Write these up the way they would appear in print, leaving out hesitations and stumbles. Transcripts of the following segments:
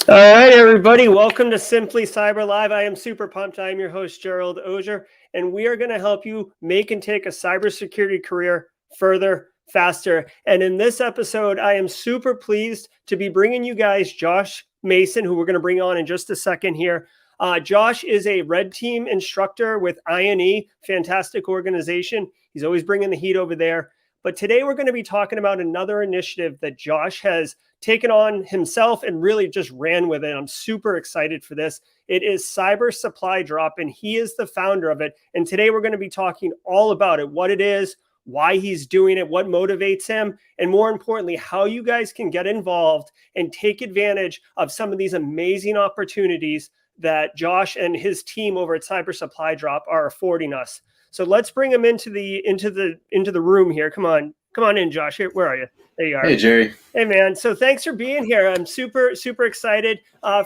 All right, everybody, welcome to Simply Cyber Live. I am super pumped. I am your host, Gerald Ozier, and we are going to help you make and take a cybersecurity career further, faster. And in this episode, I am super pleased to be bringing you guys Josh Mason, who we're going to bring on in just a second here. Josh is a red team instructor with INE, fantastic organization. He's always bringing the heat over there. But today we're going to be talking about another initiative that Josh has taken on himself and really just ran with it. I'm super excited for this. It is Cyber Supply Drop, and he is the founder of it. And today we're going to be talking all about it, what it is, why he's doing it, what motivates him, and more importantly, how you guys can get involved and take advantage of some of these amazing opportunities that Josh and his team over at Cyber Supply Drop are affording us. So let's bring him into the room here. Come on in, Josh. Here, where are you? There you are. Hey, Jerry. Hey, man. So thanks for being here. I'm super excited.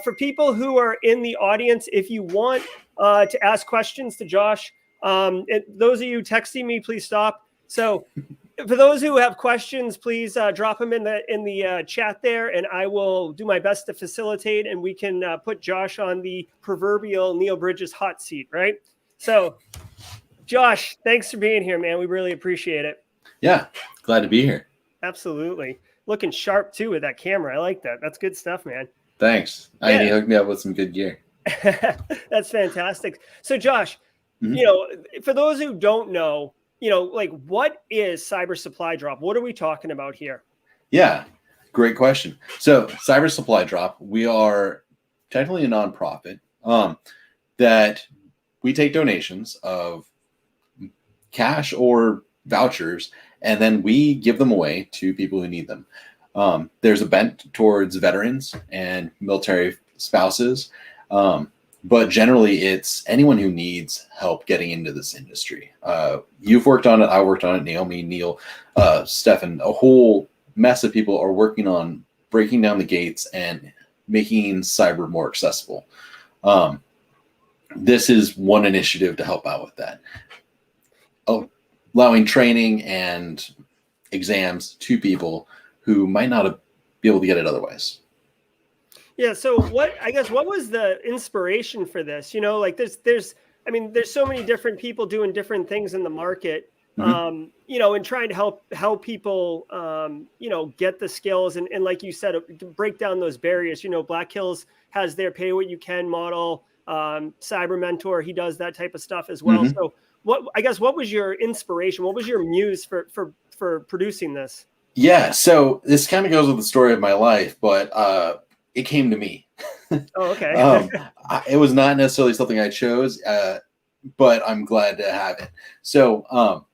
For people who are in the audience, if you want to ask questions to Josh, those of you texting me, please stop. So for those who have questions, please drop them in the chat there, and I will do my best to facilitate, and we can put Josh on the proverbial Neil Bridges hot seat, right? So, Josh, thanks for being here, man. We really appreciate it. Yeah, glad to be here. Absolutely. Looking sharp, too, with that camera. I like that. That's good stuff, man. Thanks. Yeah. INE hooked me up with some good gear. That's fantastic. So, Josh, you know, for those who don't know, like, what is Cyber Supply Drop? What are we talking about here? Yeah, great question. So, Cyber Supply Drop, we are technically a nonprofit that we take donations of cash or vouchers, and then we give them away to people who need them. There's a bent towards veterans and military spouses, but generally it's anyone who needs help getting into this industry. You've worked on it, I worked on it, Naomi, Neil, Stefan, a whole mess of people are working on breaking down the gates and making cyber more accessible. This is one initiative to help out with that. Allowing training and exams to people who might not be able to get it otherwise. Yeah. So what was the inspiration for this? Like there's so many different people doing different things in the market, and trying to help people, get the skills and like you said, break down those barriers. Black Hills has their pay what you can model. Cyber Mentor, he does that type of stuff as well. So what was your inspiration? What was your muse for producing this? Yeah, so this kind of goes with the story of my life, but it came to me. Oh, okay. It was not necessarily something I chose, but I'm glad to have it. So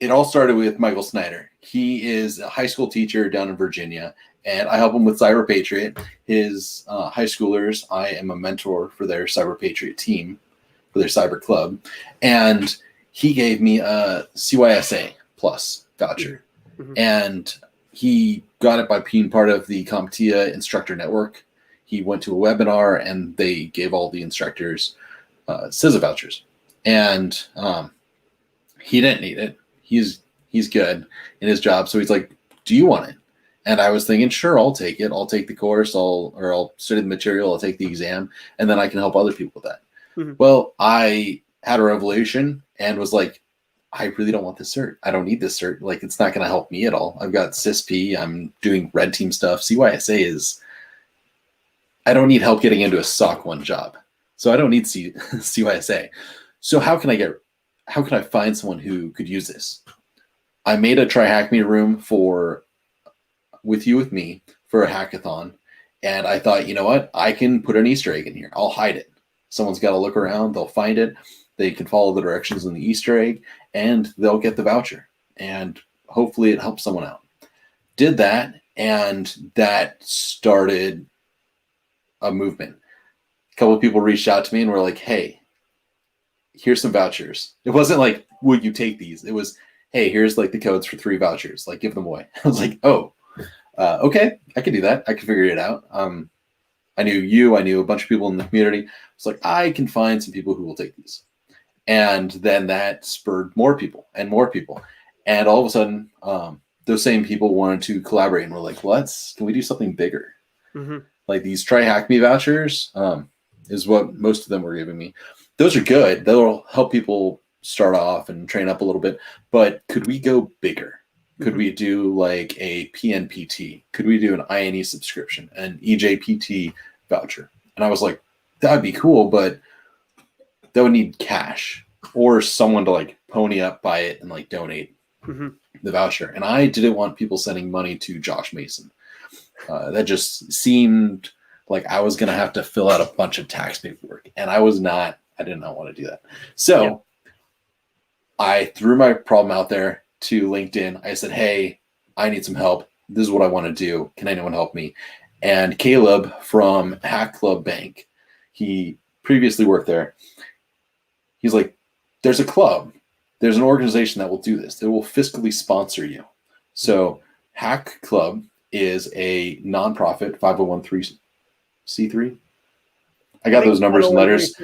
it all started with Michael Snyder. He is a high school teacher down in Virginia, and I help him with Cyber Patriot. His high schoolers, I am a mentor for their Cyber Patriot team, for their cyber club, and he gave me a CYSA plus voucher. And he got it by being part of the CompTIA instructor network. He went to a webinar and they gave all the instructors CISA vouchers, and he didn't need it. He's good in his job, so he's like, do you want it? And I was thinking, sure, I'll take it. I'll take the course, I'll study the material, I'll take the exam, and then I can help other people with that. Well, I had a revelation and was like, I really don't want this cert. I don't need this cert. Like, it's not going to help me at all. I've got CISP. I'm doing red team stuff. CYSA is, I don't need help getting into a SOC 1 job. So I don't need CYSA. So how can I find someone who could use this? I made a Try Hack Me room with me for a hackathon. And I thought, you know what? I can put an Easter egg in here. I'll hide it. Someone's got to look around. They'll find it. They can follow the directions in the Easter egg, and they'll get the voucher. And hopefully it helps someone out. Did that, and that started a movement. A couple of people reached out to me and were like, hey, here's some vouchers. It wasn't like, would you take these? It was, hey, here's like the codes for 3 vouchers. Like, give them away. I was like, oh, okay, I can do that. I can figure it out. I knew a bunch of people in the community. It's like, I can find some people who will take these. And then that spurred more people. And all of a sudden, those same people wanted to collaborate and were like, can we do something bigger? Like these Try Hack Me vouchers is what most of them were giving me. Those are good. They'll help people start off and train up a little bit. But could we go bigger? Could we do like a PNPT? Could we do an INE subscription, an EJPT voucher? And I was like, that'd be cool, but that would need cash or someone to like pony up, buy it, and like donate the voucher. And I didn't want people sending money to Josh Mason. That just seemed like I was going to have to fill out a bunch of tax paperwork. And I did not want to do that. So I threw my problem out there to LinkedIn. I said, hey, I need some help. This is what I want to do. Can anyone help me? And Caleb from Hack Club Bank, he previously worked there. He's like, there's a club. There's an organization that will do this. They will fiscally sponsor you. So Hack Club is a nonprofit 501c3. I got those numbers and letters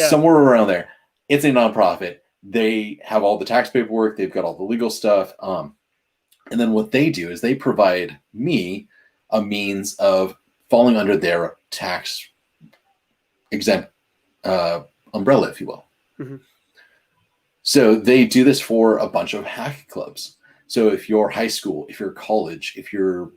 somewhere around there. It's a nonprofit. They have all the tax paperwork. They've got all the legal stuff. And then what they do is they provide me a means of falling under their tax exempt umbrella, if you will. So they do this for a bunch of hack clubs. So if your high school, if your college, if your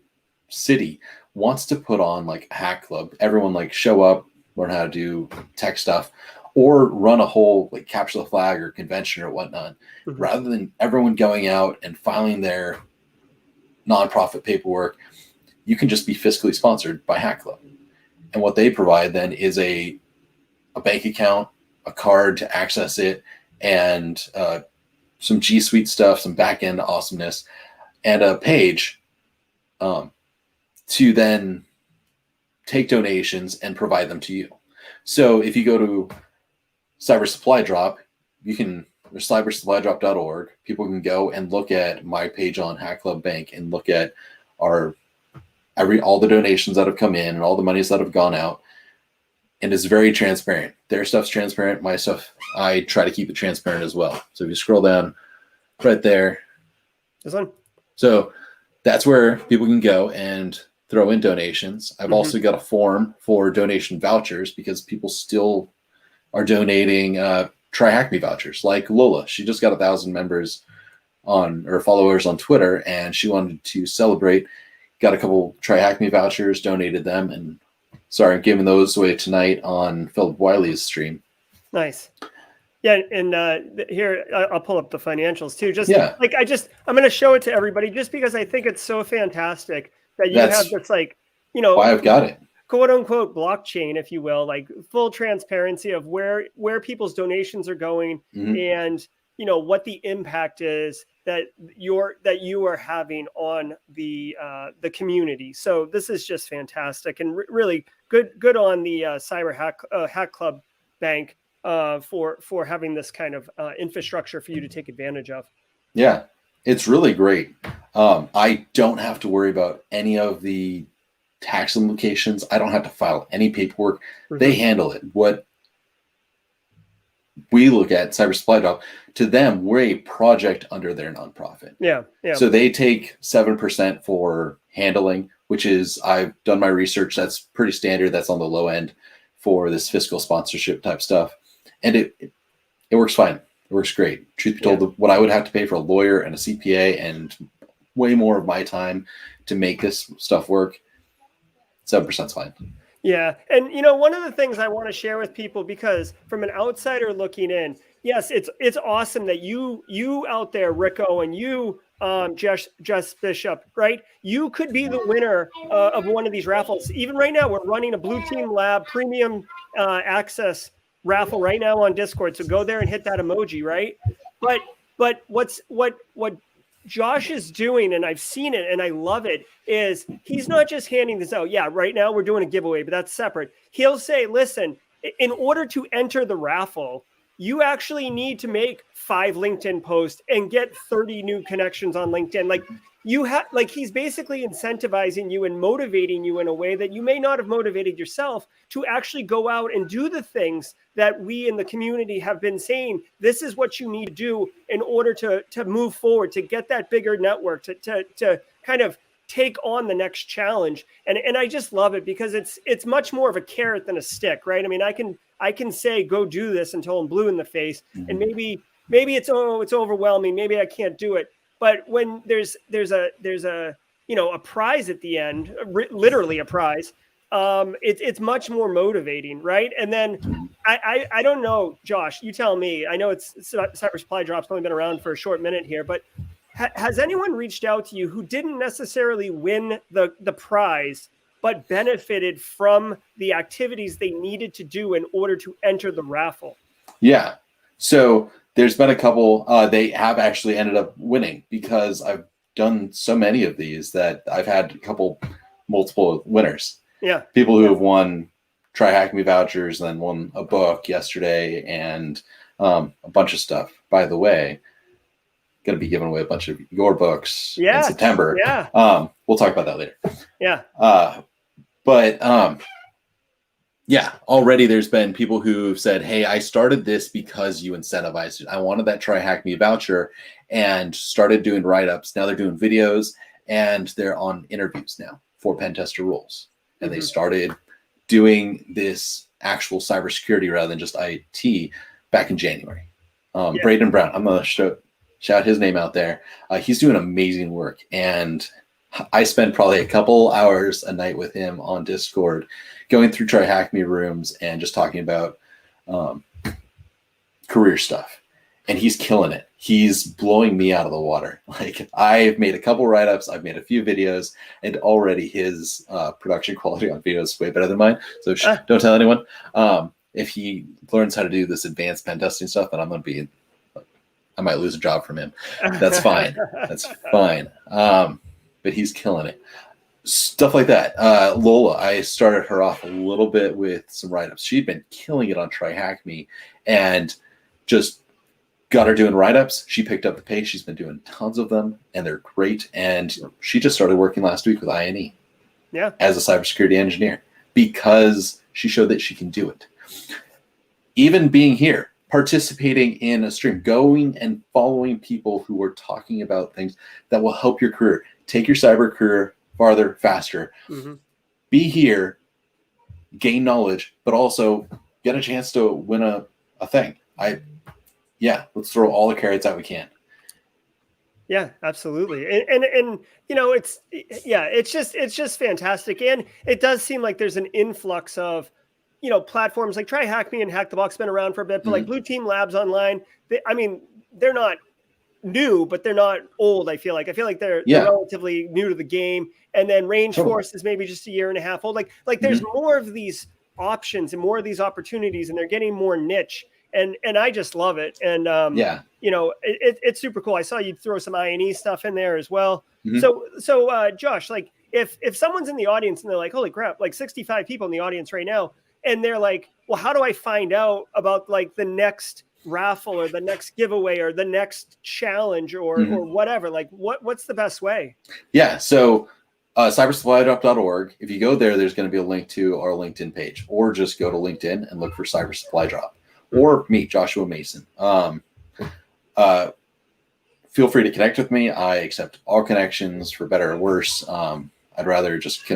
city wants to put on like a hack club, everyone like show up, learn how to do tech stuff, or run a whole like capture the flag or convention or whatnot, rather than everyone going out and filing their nonprofit paperwork, you can just be fiscally sponsored by Hack Club. And what they provide then is a bank account, a card to access it, and some G Suite stuff, some back-end awesomeness, and a page to then take donations and provide them to you. So if you go to Cyber Supply Drop, you can, there's cybersupply.drop.org. People can go and look at my page on Hack Club Bank and look at all the donations that have come in and all the monies that have gone out. And it's very transparent. Their stuff's transparent. My stuff, I try to keep it transparent as well. So if you scroll down right there. This one? So that's where people can go and throw in donations. I've also got a form for donation vouchers because people still are donating Try Hack Me vouchers. Like Lola, she just got 1,000 members or followers on Twitter, and she wanted to celebrate. Got a couple Try Hack Me vouchers, donated them, and I'm giving those away tonight on Philip Wiley's stream. Nice. Yeah, and here I'll pull up the financials too. I'm going to show it to everybody just because I think it's so fantastic that you have this why I've got it. Quote unquote blockchain, if you will, like full transparency of where people's donations are going and what the impact is that you are having on the community. So this is just fantastic and really good on the Cyber Hack Club Bank for having this kind of infrastructure for you to take advantage of. Yeah, it's really great. I don't have to worry about any of the tax implications. I don't have to file any paperwork. They handle it. What we look at Cyber Supply Drop, to them, we're a project under their nonprofit. Yeah. So they take 7% for handling, which is, I've done my research. That's pretty standard. That's on the low end for this fiscal sponsorship type stuff. And it works fine. It works great. Truth be told, what I would have to pay for a lawyer and a CPA and way more of my time to make this stuff work, 7% is fine. Yeah. And, one of the things I want to share with people, because from an outsider looking in, yes, it's awesome that you out there, Rico, and you, Jess Bishop, right? You could be the winner of one of these raffles. Even right now, we're running a Blue Team Lab premium access raffle right now on Discord. So go there and hit that emoji, right? But what Josh is doing, and I've seen it and I love it, is he's not just handing this out. Yeah, right now we're doing a giveaway, but that's separate. He'll say, listen, in order to enter the raffle, you actually need to make 5 LinkedIn posts and get 30 new connections on LinkedIn. He's basically incentivizing you and motivating you in a way that you may not have motivated yourself to actually go out and do the things that we in the community have been saying. This is what you need to do in order to move forward, to get that bigger network, to kind of take on the next challenge. And I just love it because it's much more of a carrot than a stick, right? I mean, I can say, go do this until I'm blue in the face. And maybe it's overwhelming. Maybe I can't do it. But when there's a a prize at the end, literally a prize, it's much more motivating, right? And then I don't know, Josh, you tell me. I know Cyber Supply Drop's only been around for a short minute here, but has anyone reached out to you who didn't necessarily win the prize, but benefited from the activities they needed to do in order to enter the raffle? Yeah. So there's been a couple, they have actually ended up winning because I've done so many of these that I've had multiple winners. Yeah. People who have won Try Hack Me vouchers, and then won a book yesterday and a bunch of stuff. By the way, going to be giving away a bunch of your books in September. Yeah. We'll talk about that later. Yeah. Yeah, already there's been people who've said, hey, I started this because you incentivized it. I wanted that Try Hack Me voucher and started doing write-ups. Now they're doing videos and they're on interviews now for pen tester roles. And they started doing this actual cybersecurity rather than just IT back in January. Braden Brown, I'm going to shout his name out there. He's doing amazing work. And I spend probably a couple hours a night with him on Discord going through Try Hack Me rooms and just talking about career stuff. And he's killing it. He's blowing me out of the water. Like, I've made a couple write-ups, I've made a few videos, and already his production quality on videos is way better than mine. So don't tell anyone. If he learns how to do this advanced pen testing stuff, then I might lose a job from him. That's fine. That's fine. But he's killing it. Stuff like that. Lola, I started her off a little bit with some write-ups. She'd been killing it on Try Hack Me and just got her doing write-ups. She picked up the pace. She's been doing tons of them, and they're great. And she just started working last week with INE as a cybersecurity engineer because she showed that she can do it. Even being here, participating in a stream, going and following people who are talking about things that will help your career, take your cyber career farther, faster. Be here, gain knowledge, but also get a chance to win a thing. Let's throw all the carrots out we can. Yeah, absolutely. And it's just fantastic. And it does seem like there's an influx of, platforms like Try Hack Me and Hack the Box been around for a bit, but like Blue Team Labs online, they're not new, but they're not old. I feel like they're relatively new to the game. And then Range Force is maybe just a year and a half old. Like there's more of these options and more of these opportunities, and they're getting more niche. And I just love it. And it's super cool. I saw you throw some INE stuff in there as well. So Josh, like if someone's in the audience and they're like, holy crap, like 65 people in the audience right now, and they're like, well, how do I find out about like the next raffle or the next giveaway or the next challenge or whatever? Like what's the best way? Yeah. So cybersupply.org. If you go there, there's going to be a link to our LinkedIn page, or just go to LinkedIn and look for Cyber Supply Drop, or me, Joshua Mason. Feel free to connect with me. I accept all connections, for better or worse. I'd rather just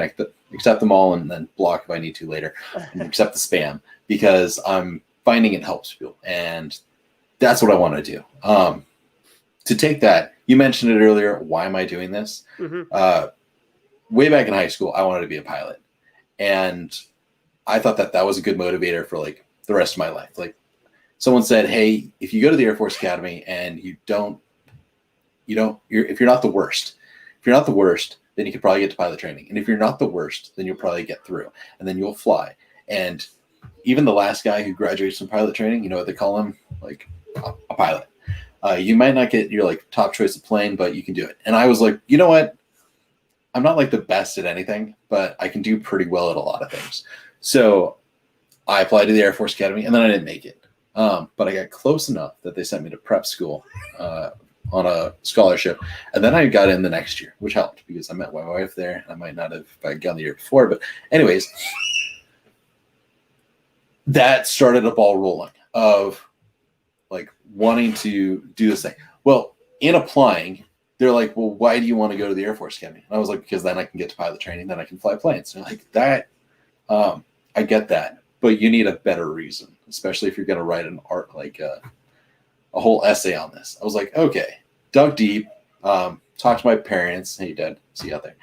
accept them all and then block if I need to later, and accept the spam, because I'm finding it helps people. And that's what I want to do. To take that, you mentioned it earlier. Why am I doing this? Way back in high school, I wanted to be a pilot. And I thought that was a good motivator for like the rest of my life. Like, someone said, hey, if you go to the Air Force Academy and if you're not the worst, then you could probably get to pilot training. And if you're not the worst, then you'll probably get through, and then you'll fly. And even the last guy who graduates from pilot training, you know what they call him? Like a pilot. You might not get your like top choice of plane, but you can do it. And I was like, you know what? I'm not like the best at anything, but I can do pretty well at a lot of things. So I applied to the Air Force Academy, and then I didn't make it. But I got close enough that they sent me to prep school on a scholarship. And then I got in the next year, which helped because I met my wife there. I might not have if I had gone the year before. But anyways, that started a ball rolling of like wanting to do this thing. Well, in applying, they're like, well, why do you want to go to the Air Force Academy? And I was like, because then I can get to pilot training, then I can fly planes. And like that, I get that, but you need a better reason, especially if you're going to write an art, like a whole essay on this. I was like, okay, dug deep, talked to my parents. Hey, Dad, see you out there.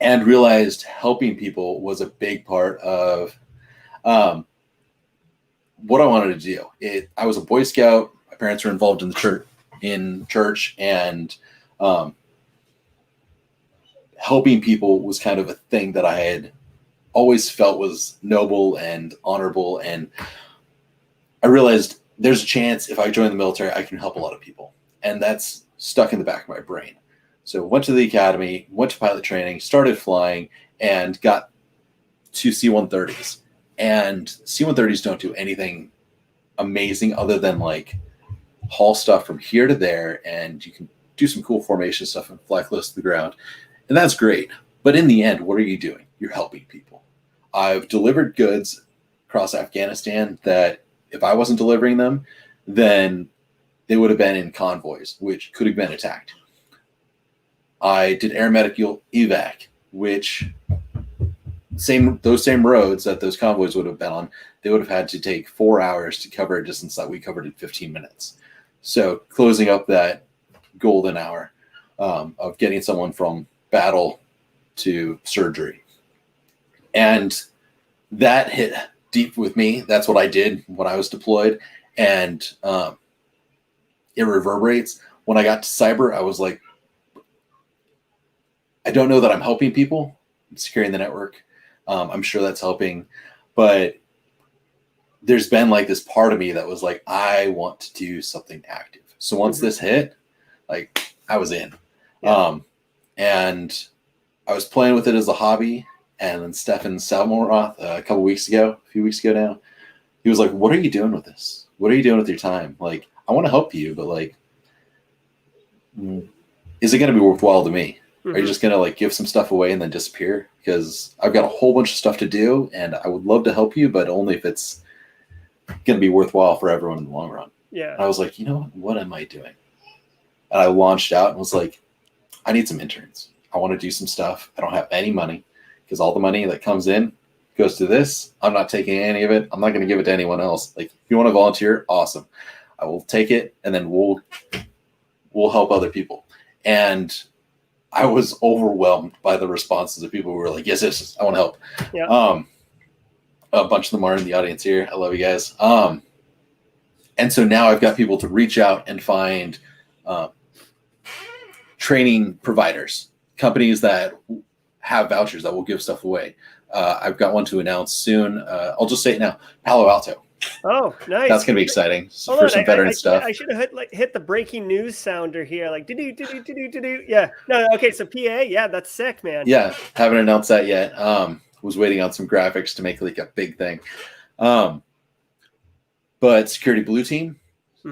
And realized helping people was a big part of what I wanted to do. I was a Boy Scout. My parents were involved in the church, and helping people was kind of a thing that I had always felt was noble and honorable. And I realized there's a chance if I join the military, I can help a lot of people. And that's stuck in the back of my brain. So went to the academy, went to pilot training, started flying, and got to C-130s. And C-130s don't do anything amazing other than like haul stuff from here to there, and you can do some cool formation stuff and fly close to the ground. And that's great. But in the end, what are you doing? You're helping people. I've delivered goods across Afghanistan that if I wasn't delivering them, then they would have been in convoys, which could have been attacked. I did air medical evac, which those same roads that those convoys would have been on, they would have had to take 4 hours to cover a distance that we covered in 15 minutes. So closing up that golden hour of getting someone from battle to surgery. And that hit deep with me. That's what I did when I was deployed. And it reverberates. When I got to cyber, I was like, I don't know that I'm helping people. I'm securing the network. I'm sure that's helping. But there's been like this part of me that was like, I want to do something active. So once this hit, like I was in. Yeah. And I was playing with it as a hobby. And then Stefan Salmoroth, a few weeks ago now, he was like, what are you doing with this? What are you doing with your time? Like, I want to help you, but like, is it going to be worthwhile to me? Mm-hmm. Are you just going to like give some stuff away and then disappear? Because I've got a whole bunch of stuff to do and I would love to help you, but only if it's going to be worthwhile for everyone in the long run. Yeah. And I was like, you know what am I doing? And I launched out and was like, I need some interns. I want to do some stuff. I don't have any money because all the money that comes in goes to this. I'm not taking any of it. I'm not going to give it to anyone else. Like, if you want to volunteer, awesome. I will take it and then we'll help other people. And I was overwhelmed by the responses of people who were like, yes, I want to help. Yeah. A bunch of them are in the audience here. I love you guys. And so now I've got people to reach out and find training providers, companies that have vouchers that will give stuff away. I've got one to announce soon. I'll just say it now. Palo Alto. Oh, nice. That's going to be exciting for some veteran stuff. I should have hit the breaking news sounder here. Like, do. Yeah. No, okay. So PA. Yeah, that's sick, man. Yeah. Haven't announced that yet. Was waiting on some graphics to make like a big thing. But Security Blue Team,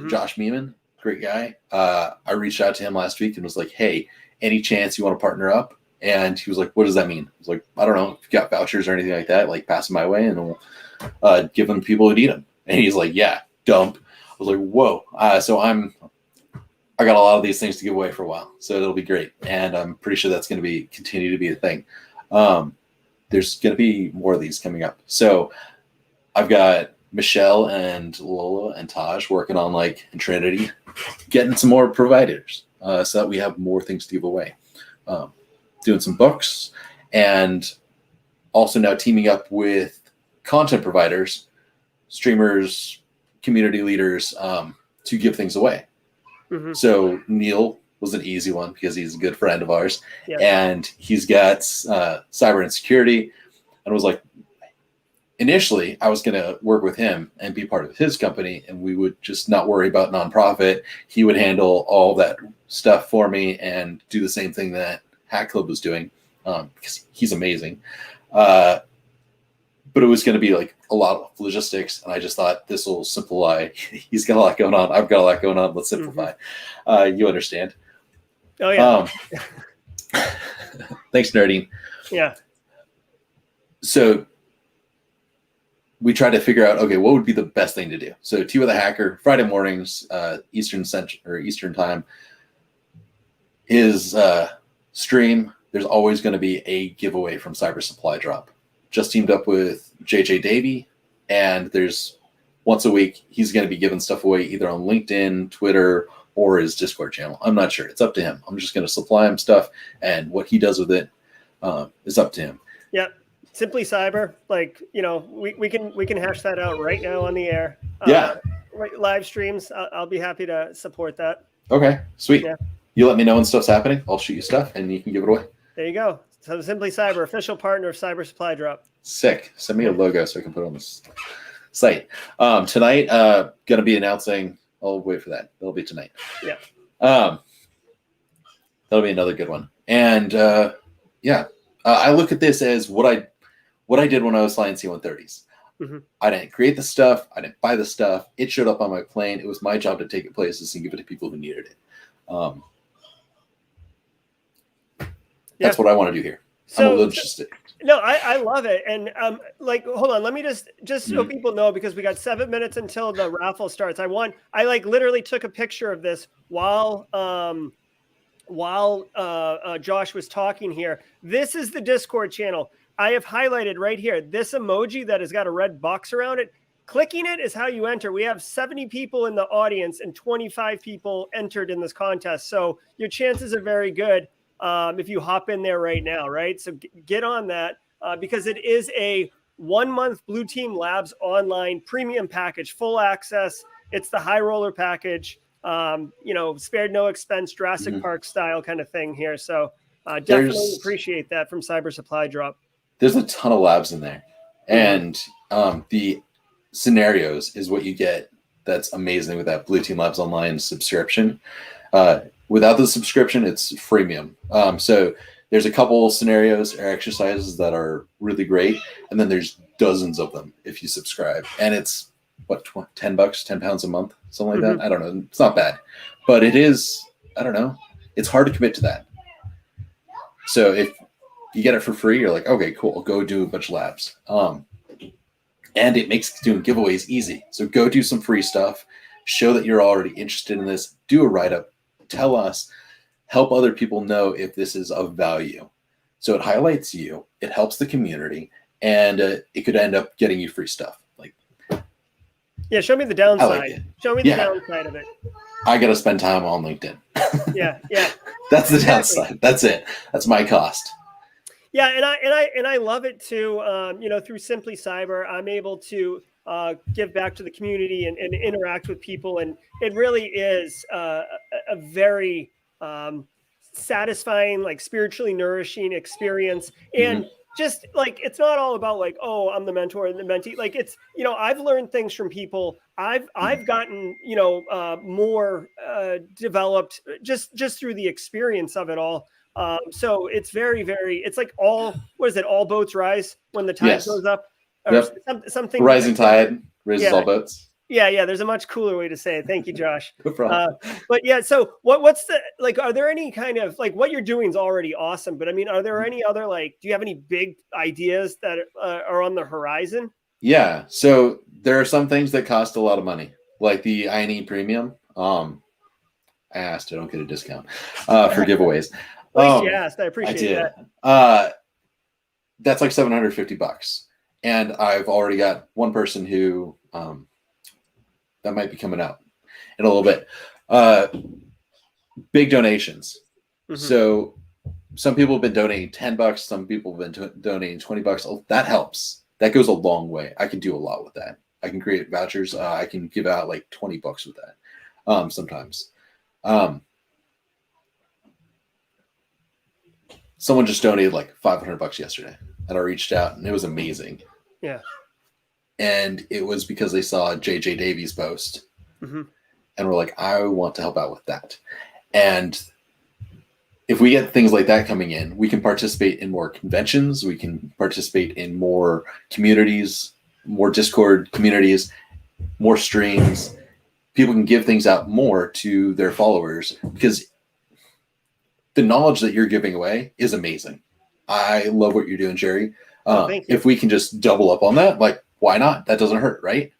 Josh Meeman, great guy. I reached out to him last week and was like, hey, any chance you want to partner up? And he was like, what does that mean? I was like, I don't know. If you got vouchers or anything like that, like pass them my way and we'll give them to people who need them. And he's like, yeah, dump. I was like, whoa. So I got a lot of these things to give away for a while. So it'll be great. And I'm pretty sure that's going to continue to be a thing. There's going to be more of these coming up. So I've got Michelle and Lola and Taj working on like in Trinity, getting some more providers so that we have more things to give away. Doing some books and also now teaming up with content providers, streamers, community leaders to give things away. So Neil was an easy one because he's a good friend of ours. Yeah. And he's got cyber and security. And was like, initially I was going to work with him and be part of his company and we would just not worry about nonprofit. He would handle all that stuff for me and do the same thing that Hack Club was doing because he's amazing. But it was going to be like a lot of logistics. And I just thought this will simplify. He's got a lot going on. I've got a lot going on. Let's simplify. You understand. Oh, yeah. Thanks, Nerdine. Yeah. So we tried to figure out, okay, what would be the best thing to do? So Tea with a Hacker, Friday mornings, Eastern time, is stream. There's always going to be a giveaway from Cyber Supply Drop. Just teamed up with JJ Davey, and there's once a week he's going to be giving stuff away either on LinkedIn, Twitter, or his Discord channel. I'm not sure. It's up to him. I'm just going to supply him stuff, and what he does with it is up to him. Yeah. Simply Cyber, like, you know, we can hash that out right now on the air. Yeah. Live streams. I'll be happy to support that. Okay, sweet. Yeah. You let me know when stuff's happening. I'll shoot you stuff, and you can give it away. There you go. So Simply Cyber, official partner of Cyber Supply Drop. Sick. Send me a logo so I can put it on this site. Tonight, going to be announcing. I'll wait for that. That'll be tonight. Yeah. That'll be another good one. And I look at this as what I did when I was flying C-130s. Mm-hmm. I didn't create the stuff. I didn't buy the stuff. It showed up on my plane. It was my job to take it places and give it to people who needed it. That's what I want to do here. I'm a logistic. No, I love it. And like, hold on, let me just so people know, because we got 7 minutes until the raffle starts. I like literally took a picture of this while Josh was talking here. This is the Discord channel. I have highlighted right here this emoji that has got a red box around it. Clicking it is how you enter. We have 70 people in the audience and 25 people entered in this contest. So your chances are very good if you hop in there right now, right? So get on that because it is a 1 month Blue Team Labs online premium package, full access. It's the high roller package. Spared no expense, Jurassic Park style kind of thing here. So definitely appreciate that from Cyber Supply Drop. There's a ton of labs in there. And the scenarios is what you get. That's amazing with that Blue Team Labs online subscription. Without the subscription, it's freemium. So there's a couple scenarios or exercises that are really great. And then there's dozens of them if you subscribe. And it's what, $10, 10 pounds a month, something like that. I don't know. It's not bad, but it is, I don't know. It's hard to commit to that. So if you get it for free, you're like, okay, cool. Go do a bunch of labs. And it makes doing giveaways easy. So go do some free stuff, show that you're already interested in this, do a write-up, tell us, help other people know if this is of value. So it highlights you, it helps the community, and it could end up getting you free stuff. Yeah, show me the downside. Like show me the downside of it. I got to spend time on LinkedIn. Yeah. That's the downside. That's it. That's my cost. Yeah, and I love it too. Through Simply Cyber, I'm able to give back to the community and interact with people, and it really is a very satisfying, like spiritually nourishing experience. And just like, it's not all about like, oh, I'm the mentor and the mentee. Like it's, I've learned things from people. I've gotten, more developed just through the experience of it all. So it's very, very, it's like all boats rise when the tide goes up. Or something. Rising tide raises all boats. Yeah. There's a much cooler way to say it. Thank you, Josh. No problem. But yeah, so what's the, like, are there any kind of, like, what you're doing is already awesome, but I mean, are there any other, like, do you have any big ideas that are on the horizon? Yeah. So there are some things that cost a lot of money, like the I&E premium. I asked, I don't get a discount for giveaways. At least you asked. I appreciate that. That's like $750. And I've already got one person who, that might be coming out in a little bit. Big donations. So some people have been donating $10. Some people have been donating $20. Oh, that helps. That goes a long way. I can do a lot with that. I can create vouchers. I can give out like $20 with that sometimes. Someone just donated like $500 yesterday, and I reached out, and it was amazing. Yeah. And it was because they saw JJ Davies' post and were like, I want to help out with that. And if we get things like that coming in, we can participate in more conventions. We can participate in more communities, more Discord communities, more streams. People can give things out more to their followers because the knowledge that you're giving away is amazing. I love what you're doing, Jerry. If we can just double up on that, like, why not? That doesn't hurt, right?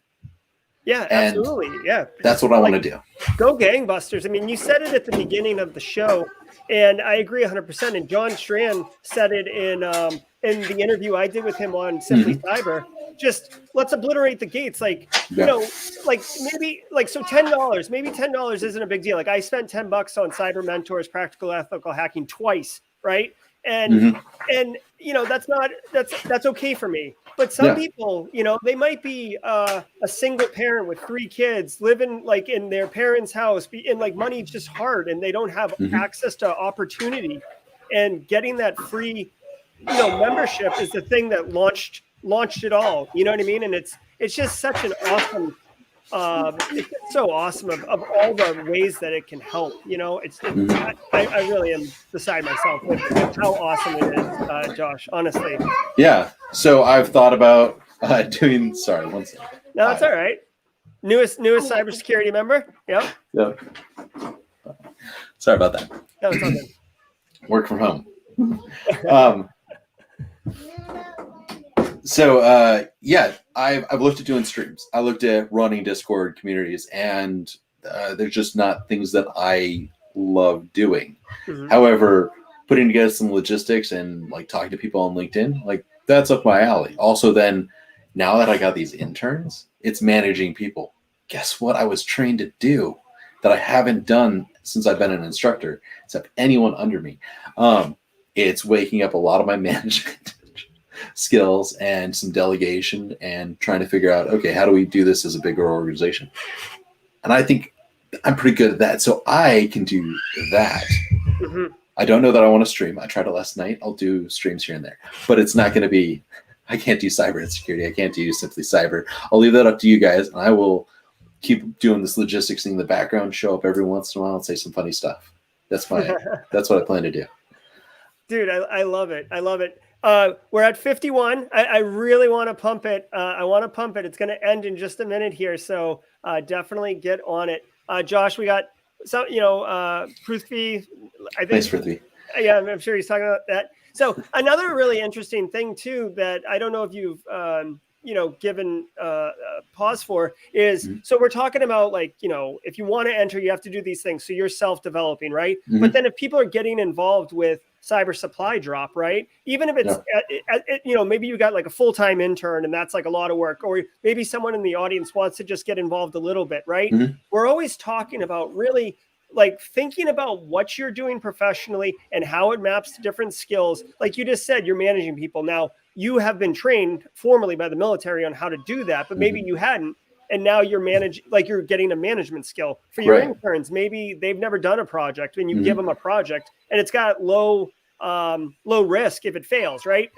Yeah, absolutely. Yeah. That's what I want to do. Go gangbusters. I mean, you said it at the beginning of the show. And I agree 100%. And John Strand said it in the interview I did with him on Simply Cyber. Just let's obliterate the gates. Like, you know, like maybe like, so $10, maybe $10 isn't a big deal. Like I spent $10 on Cyber Mentors, Practical Ethical Hacking twice, right? And you know, that's okay for me. But some people, you know, they might be a single parent with 3 kids living like in their parents' house, and like money's just hard, and they don't have access to opportunity. And getting that free, you know, membership is the thing that launched it all. You know what I mean? And it's just such an awesome. It's so awesome of all the ways that it can help. You know, I really am beside myself with how awesome it is, Josh. Honestly. Yeah. So I've thought about doing. Sorry, one second. No, it's all right. Newest cybersecurity member. Yep. Yep. Sorry about that. No, it's all good. Work from home. So yeah, I've looked at doing streams. I looked at running Discord communities, and they're just not things that I love doing. However, putting together some logistics and like talking to people on LinkedIn, like that's up my alley. Also, then now that I got these interns, it's managing people. Guess what I was trained to do that I haven't done since I've been an instructor, except anyone under me. It's waking up a lot of my management skills and some delegation and trying to figure out, okay, how do we do this as a bigger organization? And I think I'm pretty good at that. So I can do that. I don't know that I want to stream. I tried it last night. I'll do streams here and there, but it's not going to be, I can't do cyber security. I can't do Simply Cyber. I'll leave that up to you guys, and I will keep doing this logistics thing in the background, show up every once in a while and say some funny stuff. That's what I plan to do. Dude, I love it. I love it. We're at 51. I really want to pump it. I want to pump it. It's going to end in just a minute here. So definitely get on it. Josh, we got some, you know, Prithvi. I think. Thanks, Prithvi. Yeah, I'm sure he's talking about that. So another really interesting thing too, that I don't know if you've, you know, given pause for is, so we're talking about like, you know, if you want to enter, you have to do these things. So you're self-developing, right? But then if people are getting involved with cyber supply drop, right? Even if it's, you know, maybe you got like a full-time intern and that's like a lot of work, or maybe someone in the audience wants to just get involved a little bit, right? We're always talking about really like thinking about what you're doing professionally and how it maps to different skills. Like you just said, you're managing people. Now you have been trained formally by the military on how to do that, but maybe you hadn't. And now you're you're getting a management skill for your interns. Maybe they've never done a project and you give them a project and it's got low risk if it fails, right?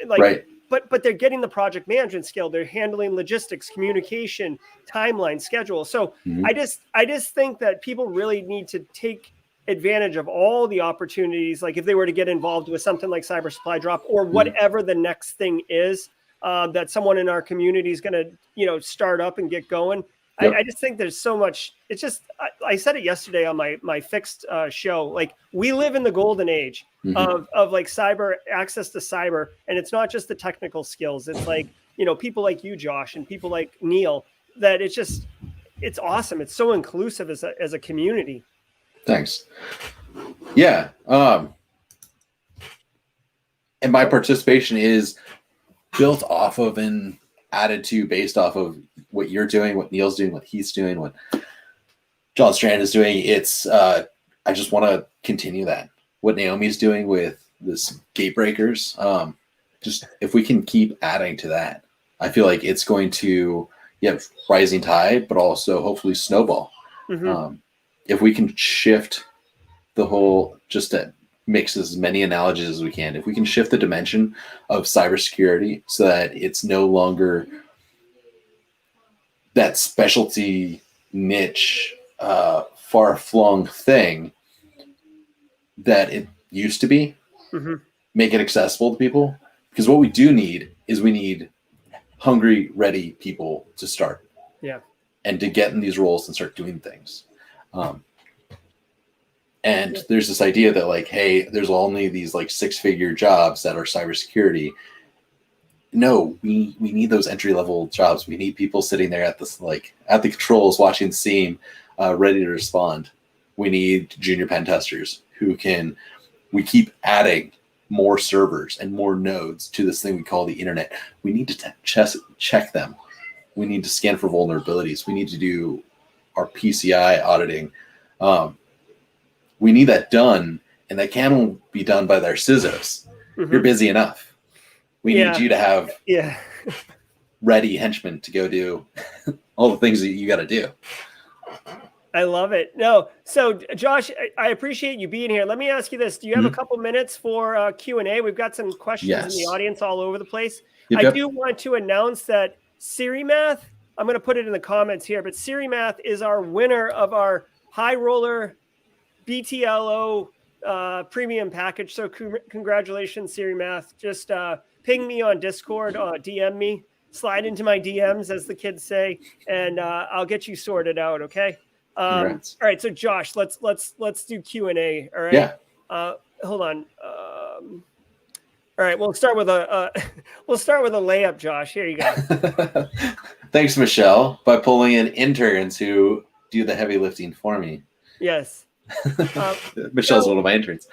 But they're getting the project management skill. They're handling logistics, communication, timeline, schedule. So I just think that people really need to take advantage of all the opportunities. Like if they were to get involved with something like cyber supply drop or whatever the next thing is that someone in our community is going to, you know, start up and get going. I just think there's so much. It's just, I said it yesterday on my fixed show, like we live in the golden age of like cyber access to cyber. And it's not just the technical skills. It's like, you know, people like you, Josh, and people like Neil, that it's awesome. It's so inclusive as a community. Thanks. Yeah. And my participation is built off of and added to based off of what you're doing, what Neil's doing, what he's doing, what John Strand is doing. It's I just want to continue that. What Naomi's doing with this Gatebreakers. Just if we can keep adding to that, I feel like it's going to rising tide, but also hopefully snowball. If we can shift the whole, just to mix as many analogies as we can, if we can shift the dimension of cybersecurity so that it's no longer that specialty niche, far-flung thing that it used to be, make it accessible to people. Because what we do need is we need hungry, ready people to start. And to get in these roles and start doing things. And there's this idea that like, hey, there's only these like 6-figure jobs that are cybersecurity. No, we need those entry-level jobs. We need people sitting there at the controls, watching the scene, ready to respond. We need junior pen testers who can we keep adding more servers and more nodes to this thing we call the internet. We need to check them. We need to scan for vulnerabilities. We need to do our PCI auditing. We need that done, and that can be done by their CISOs. You're busy enough. We need you to have ready henchmen to go do all the things that you got to do. I love it. No, so Josh, I appreciate you being here. Let me ask you this: do you have a couple minutes for Q&A? We've got some questions in the audience all over the place. I do want to announce that SiriMath, I'm going to put it in the comments here, but SiriMath is our winner of our High Roller BTLO premium package. So congratulations, SiriMath. Just ping me on Discord, DM me, slide into my DMs, as the kids say, and I'll get you sorted out. Okay. All right. So Josh, let's do Q&A. All right. Yeah. Hold on. All right. We'll start with a layup, Josh. Here you go. Thanks, Michelle, by pulling in interns who do the heavy lifting for me. Yes. Michelle's one of my interns.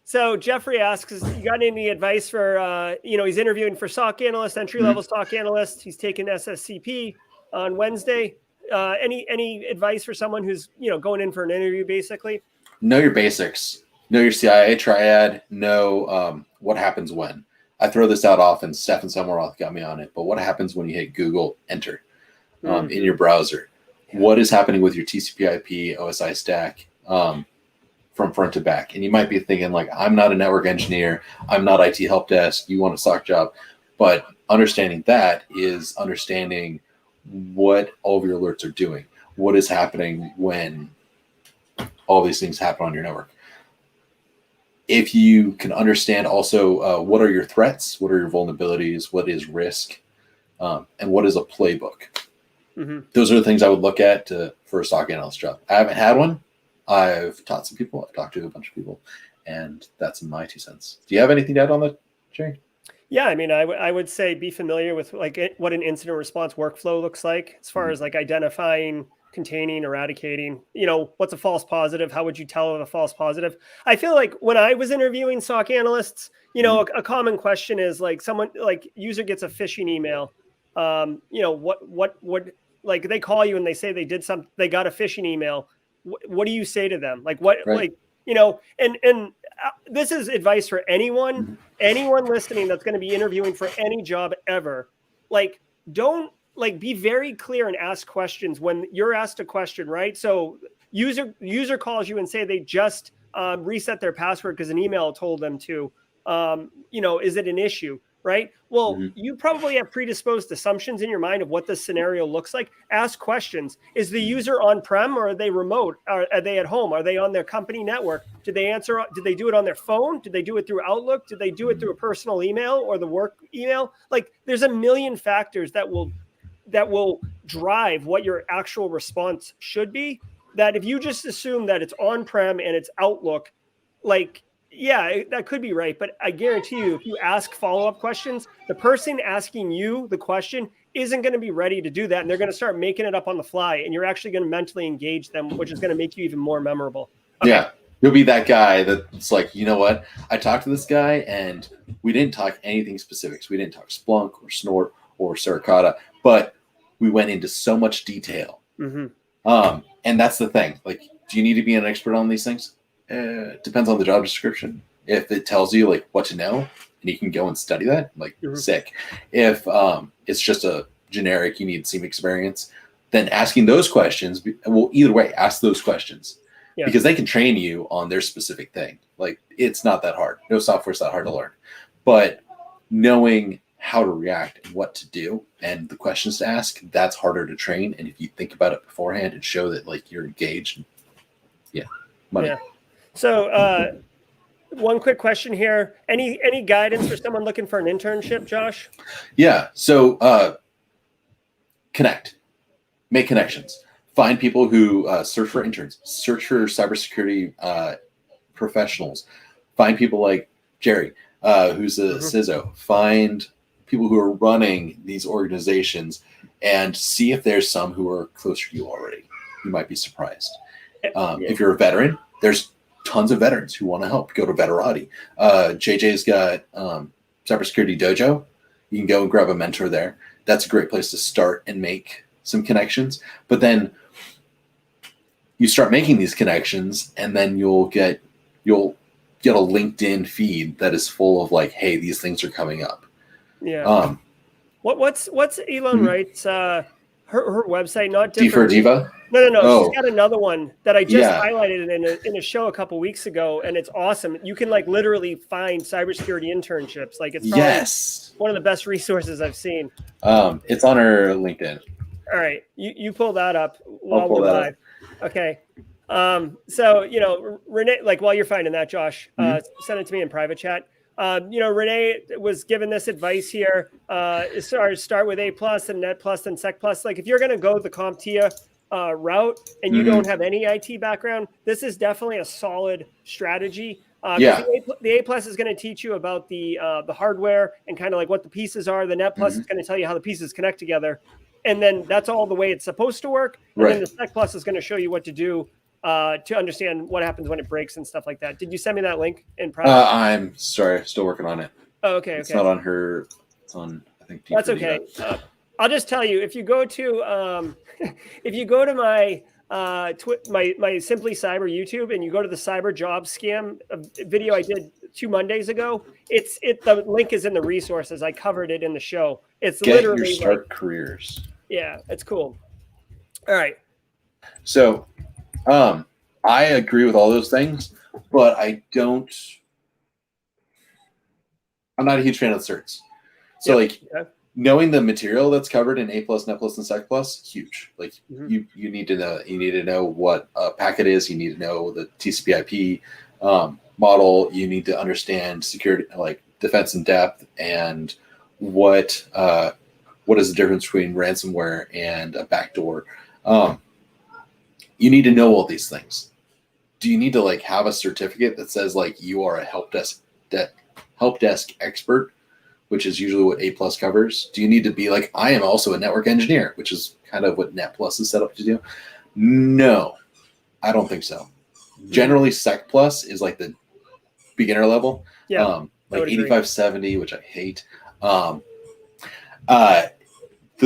So Jeffrey asks, you got any advice for, he's interviewing for SOC analyst, entry-level SOC analyst. He's taking SSCP on Wednesday. Any advice for someone who's, going in for an interview, basically? Know your basics. Know your CIA triad. Know what happens when. I throw this out often. Stefan Sommeroth got me on it. But what happens when you hit Google Enter in your browser? What is happening with your TCP/IP OSI stack from front to back? And you might be thinking, like, I'm not a network engineer. I'm not IT help desk. You want a SOC job. But understanding that is understanding what all of your alerts are doing. What is happening when all these things happen on your network? If you can understand also what are your threats, what are your vulnerabilities, what is risk, and what is a playbook. Those are the things I would look at for a SOC analyst job. I haven't had one. I've taught some people. I've talked to a bunch of people, and that's my 2 cents. Do you have anything to add on that, Jerry? Yeah, I mean, I would say be familiar with what an incident response workflow looks like as far as identifying, containing, eradicating, what's a false positive? How would you tell of a false positive? I feel like when I was interviewing SOC analysts, a common question is user gets a phishing email. What they call you and they say they got a phishing email. What do you say to them? And this is advice for anyone listening that's going to be interviewing for any job ever. Don't be very clear and ask questions when you're asked a question, right? So user calls you and say they just reset their password because an email told them to. Is it an issue? Right? Well, you probably have predisposed assumptions in your mind of what this scenario looks like. Ask questions. Is the user on-prem or are they remote? Are they at home? Are they on their company network? Did they do it on their phone? Did they do it through Outlook? Did they do it through a personal email or the work email? There's a million factors that will drive what your actual response should be. That if you just assume that it's on-prem and it's Outlook, yeah, that could be right. But I guarantee you, if you ask follow-up questions, the person asking you the question isn't going to be ready to do that. And they're going to start making it up on the fly. And you're actually going to mentally engage them, which is going to make you even more memorable. Okay. Yeah. You'll be that guy that's like, you know what? I talked to this guy and we didn't talk anything specifics. We didn't talk Splunk or Snort or Suricata, but we went into so much detail. And that's the thing. Do you need to be an expert on these things? Depends on the job description. If it tells you what to know and you can go and study that, sick. If it's just a generic, you need some experience, then asking those questions, well, either way, ask those questions because they can train you on their specific thing. It's not that hard. No software's that hard to learn, but knowing how to react and what to do and the questions to ask, that's harder to train. And if you think about it beforehand and show that you're engaged, money. Yeah. So one quick question here. Any guidance for someone looking for an internship, Josh? Yeah. So connect. Make connections. Find people who search for interns. Search for cybersecurity professionals. Find people like Jerry, who's a CISO. Find people who are running these organizations and see if there's some who are closer to you already. You might be surprised. If you're a veteran, there's tons of veterans who want to help. Go to Veterati. JJ's got Cybersecurity Dojo. You can go and grab a mentor there. That's a great place to start and make some connections. But then you start making these connections, and then you'll get a LinkedIn feed that is full of like, hey, these things are coming up. Yeah. What's Elon Wright's her website? Not D for different. Diva? No. Oh. She's got another one that I just highlighted in a show a couple weeks ago, and it's awesome. You can like literally find cybersecurity internships. Like it's probably one of the best resources I've seen. It's on her LinkedIn. All right, you pull that up while we're live. Okay. So Renee, like while you're finding that, Josh, send it to me in private chat. Renee was given this advice here. Start with A+, and Net+, and Sec+. Like if you're going to go the CompTIA route and you don't have any IT background, this is definitely a solid strategy. The A+ is going to teach you about the hardware and kind of like what the pieces are. The Net+ is going to tell you how the pieces connect together. And then that's all the way it's supposed to work. And then the Sec+ is going to show you what to do to understand what happens when it breaks and stuff like that. Did you send me that link in private? I'm sorry, still working on it. Oh, okay. It's not on her. It's on, I think. That's okay. I'll just tell you, if you go to my my Simply Cyber YouTube and you go to the cyber job scam video I did 2 Mondays ago, the link is in the resources. I covered it in the show. It's literally your start careers. Yeah, it's cool. All right. So, I agree with all those things, but I'm not a huge fan of the certs. So knowing the material that's covered in A+, Net+, and Sec+, huge. Like you need to know what a packet is. You need to know the TCP/IP model. You need to understand security, like defense in depth, and what is the difference between ransomware and a backdoor. You need to know all these things. Do you need to like have a certificate that says like you are a help desk expert, which is usually what A+ covers? Do you need to be like, I am also a network engineer, which is kind of what Net+ is set up to do? No, I don't think so. Generally, Sec+ is like the beginner level, like 8570, which I hate. The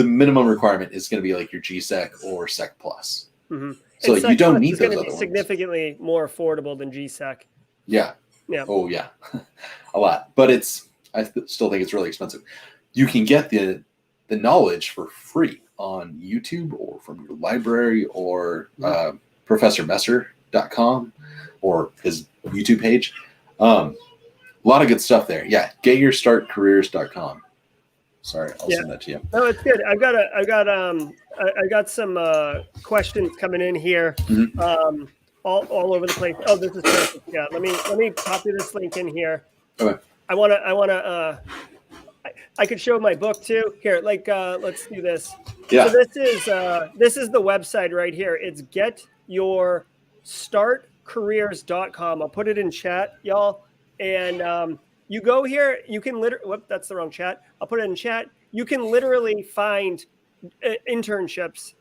minimum requirement is going to be like your GSEC or Sec+. So you don't need those other ones. Significantly more affordable than GSEC. Yeah. Oh yeah, a lot. But I still think it's really expensive. You can get the knowledge for free on YouTube or from your library or ProfessorMesser.com or his YouTube page. A lot of good stuff there. Yeah, getyourstartcareers.com. Sorry, I'll send that to you. No, it's good. I got some questions coming in here, all over the place. Oh, this is perfect. Yeah, let me copy this link in here. Okay. I could show my book too. Here, let's do this. Yeah. So this is the website right here. It's getyourstartcareers.com. I'll put it in chat, y'all, and you go here, you can whoop, that's the wrong chat. I'll put it in chat. You can literally find internships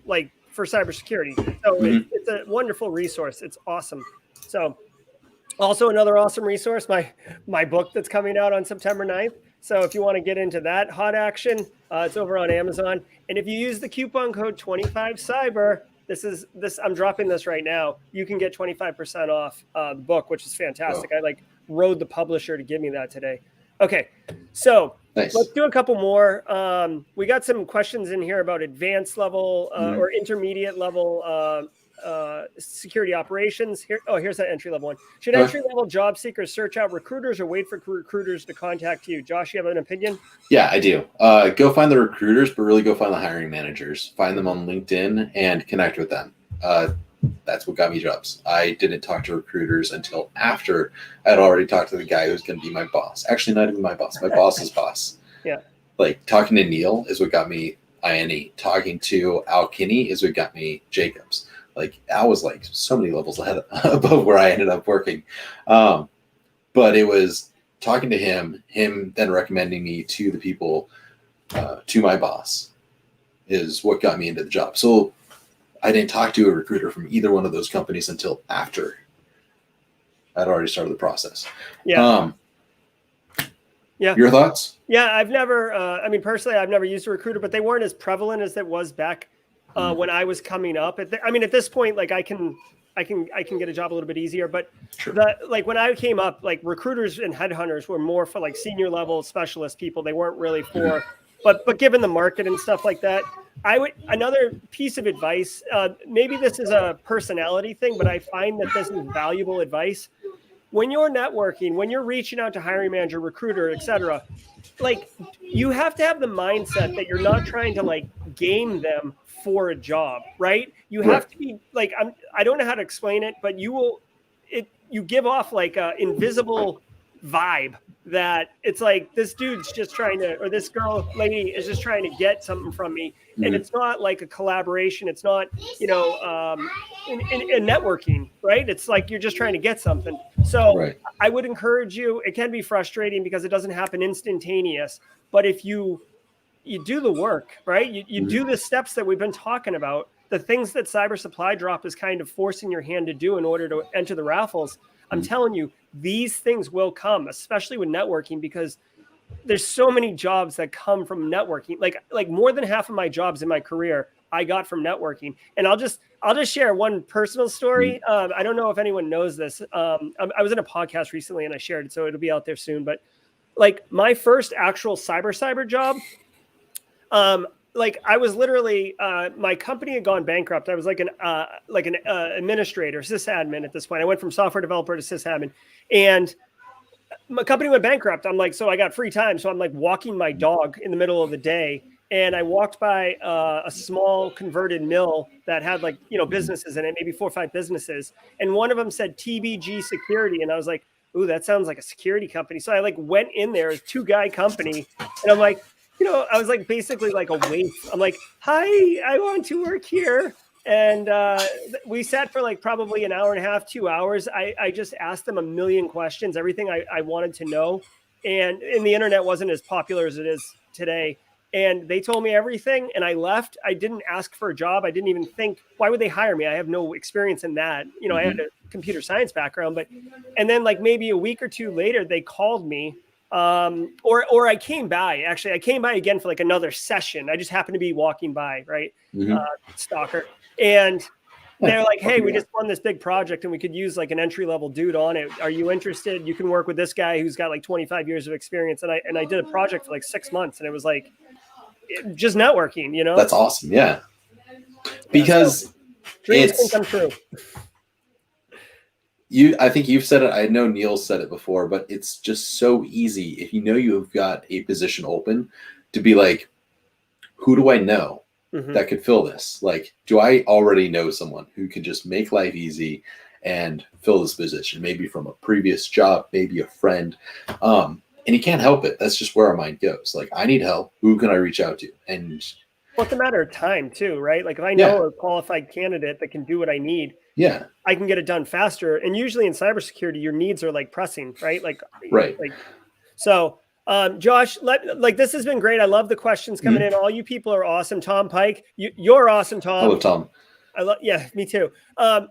like for cybersecurity. So it's a wonderful resource. It's awesome. So also another awesome resource, my book that's coming out on September 9th. So if you want to get into that hot action, it's over on Amazon. And if you use the coupon code 25cyber, I'm dropping this right now. You can get 25% off the book, which is fantastic. I rode the publisher to give me that today. Okay, so let's do a couple more. We got some questions in here about advanced level or intermediate level security operations. Here's that entry level one. Should entry level job seekers search out recruiters or wait for recruiters to contact you? Josh, you have an opinion? Yeah, I do. Go find the recruiters, but really go find the hiring managers. Find them on LinkedIn and connect with them. That's what got me jobs. I didn't talk to recruiters until after I'd already talked to the guy who's going to be my boss. Actually, not even my boss. My boss's boss. Yeah. Like talking to Neil is what got me INE. Talking to Al Kinney is what got me Jacobs. Like Al was like so many levels ahead above where I ended up working. But it was talking to him then recommending me to the people, to my boss, is what got me into the job. So I didn't talk to a recruiter from either one of those companies until after I'd already started the process. Yeah. Yeah. Your thoughts? Yeah. I've never, I mean, personally, I've never used a recruiter, but they weren't as prevalent as it was back when I was coming up. I mean, at this point, like I can get a job a little bit easier, but Sure. like when I came up, like recruiters and headhunters were more for like senior level specialist people. They weren't really for, but given the market and stuff like that, another piece of advice, maybe this is a personality thing, but I find that this is valuable advice. When you're networking, when you're reaching out to hiring manager, recruiter, etc., like you have to have the mindset that you're not trying to like game them for a job, right? You have to be like, I don't know how to explain it, but you give off like a invisible vibe that it's like this dude's just trying to, or this lady is just trying to get something from me. And it's not like a collaboration. It's not, in networking, right? It's like you're just trying to get something. So I would encourage you. It can be frustrating because it doesn't happen instantaneous, but if you do the work, right? You do the steps that we've been talking about, the things that Cyber Supply Drop is kind of forcing your hand to do in order to enter the raffles. I'm telling you, these things will come, especially with networking, because there's so many jobs that come from networking. Like more than half of my jobs in my career, I got from networking. And I'll just share one personal story. I don't know if anyone knows this. I was in a podcast recently and I shared it, so it'll be out there soon. But like my first actual cyber job, like I was literally, my company had gone bankrupt. I was like an administrator, sysadmin at this point. I went from software developer to sysadmin, and my company went bankrupt. I'm like, so I got free time. So I'm like walking my dog in the middle of the day. And I walked by a small converted mill that had like, businesses in it, maybe 4 or 5 businesses. And one of them said TBG Security. And I was like, ooh, that sounds like a security company. So I like went in there, as 2-guy company. And I'm like, I was like basically like a waif. I'm like, hi, I want to work here. And we sat for like probably an hour and a half, 2 hours. I just asked them a million questions, everything I wanted to know. And the internet wasn't as popular as it is today. And they told me everything and I left. I didn't ask for a job. I didn't even think, why would they hire me? I have no experience in that. I had a computer science background, and then like maybe a week or 2 later, they called me. Or I came by, actually, I came by again for like another session. I just happened to be walking by, right? Stalker. And they're like, hey, we just won this big project and we could use like an entry-level dude on it. Are you interested? You can work with this guy who's got like 25 years of experience. And I did a project for like 6 months and it was like, just networking, That's awesome. Yeah. Because dreams can come true. I think you've said it. I know Neil said it before, but it's just so easy if you've got a position open to be like, who do I know that could fill this? Like, do I already know someone who can just make life easy and fill this position? Maybe from a previous job, maybe a friend. And you can't help it. That's just where our mind goes. Like, I need help. Who can I reach out to? And well, it's a matter of time too, right? Like if I know a qualified candidate that can do what I need, I can get it done faster. And usually in cybersecurity, your needs are like pressing, right? Like, so, Josh, this has been great. I love the questions coming in. All you people are awesome. Tom Pike, you're awesome, Tom. Hello, Tom. Yeah, me too.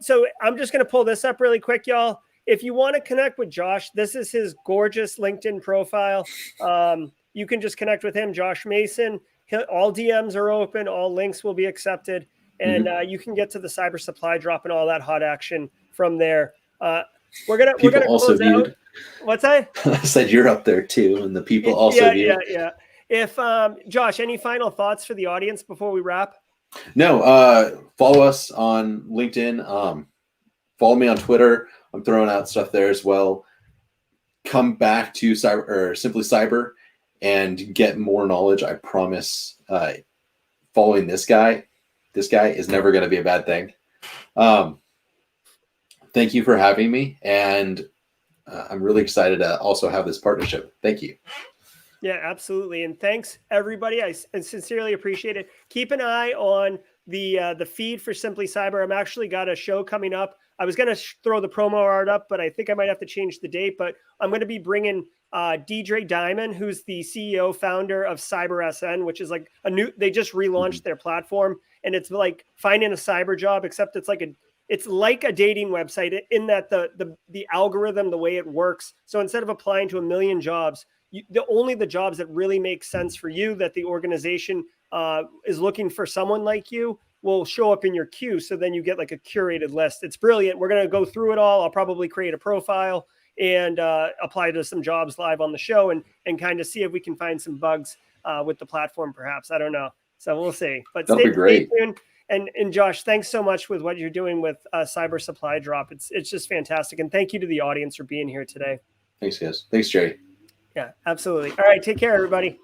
So I'm just going to pull this up really quick, y'all. If you want to connect with Josh, this is his gorgeous LinkedIn profile. You can just connect with him, Josh Mason. All DMs are open. All links will be accepted. And you can get to the Cyber Supply Drop and all that hot action from there. We're gonna also close out. What's that? I said you're up there too, and the people also viewed. Yeah. If Josh, any final thoughts for the audience before we wrap? No. Follow us on LinkedIn. Follow me on Twitter. I'm throwing out stuff there as well. Come back to Simply Cyber and get more knowledge. I promise. Following this guy is never going to be a bad thing. Thank you for having me, and I'm really excited to also have this partnership. Thank you. Yeah, absolutely. And thanks, everybody. I sincerely appreciate it. Keep an eye on the feed for Simply Cyber. I'm actually got a show coming up. I was going to throw the promo art up, but I think I might have to change the date. But I'm going to be bringing DJ Diamond, who's the CEO founder of CyberSN, which is like they just relaunched their platform. And it's like finding a cyber job, except it's like it's like a dating website in that the algorithm, the way it works. So instead of applying to a million jobs, only the jobs that really make sense for you, that the organization is looking for someone like you, will show up in your queue. So then you get like a curated list. It's brilliant. We're going to go through it all. I'll probably create a profile and apply to some jobs live on the show and kind of see if we can find some bugs with the platform, perhaps. I don't know. So we'll see. But That'll be great. Stay tuned. And Josh, thanks so much with what you're doing with Cyber Supply Drop. It's just fantastic. And thank you to the audience for being here today. Thanks, guys. Thanks, Jerry. Yeah, absolutely. All right. Take care, everybody.